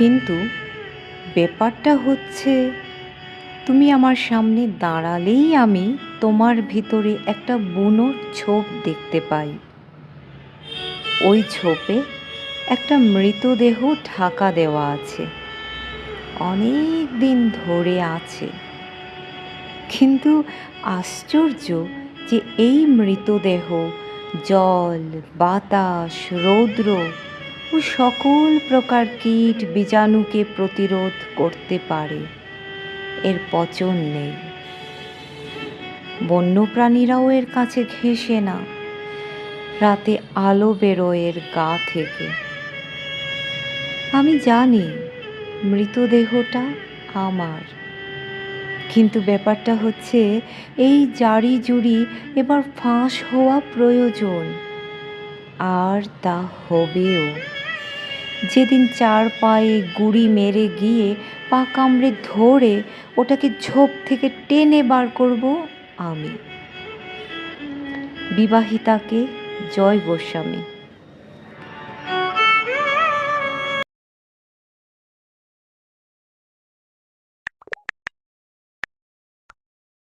কিন্তু ব্যাপারটা হচ্ছে, তুমি আমার সামনে দাঁড়ালেই আমি তোমার ভিতরে একটা বুনোর ছোপ দেখতে পাই। ওই ছোপে একটা মৃতদেহ ঢাকা দেওয়া আছে, অনেক দিন ধরে আছে। কিন্তু আশ্চর্য যে এই মৃতদেহ জল, বাতাস, রৌদ্র ও সকল প্রকার কীট বীজাণুকে প্রতিরোধ করতে পারে। এর পচন নেই, বন্যপ্রাণীরাও এর কাছে ঘেঁষে না। রাতে আলো বেরোয় এর গা থেকে। আমি জানি মৃতদেহটা আমার, কিন্তু ব্যাপারটা হচ্ছে এই জারি জুড়ি এবার ফাঁস হওয়া প্রয়োজন। আর তা হবেও যেদিন চার পায়ে গুড়ি মেরে গিয়ে পা কামড়ে ধরে ওটাকে ঝোপ থেকে টেনে বার করব আমি। বিবাহিতাকে জয় গোস্বামী।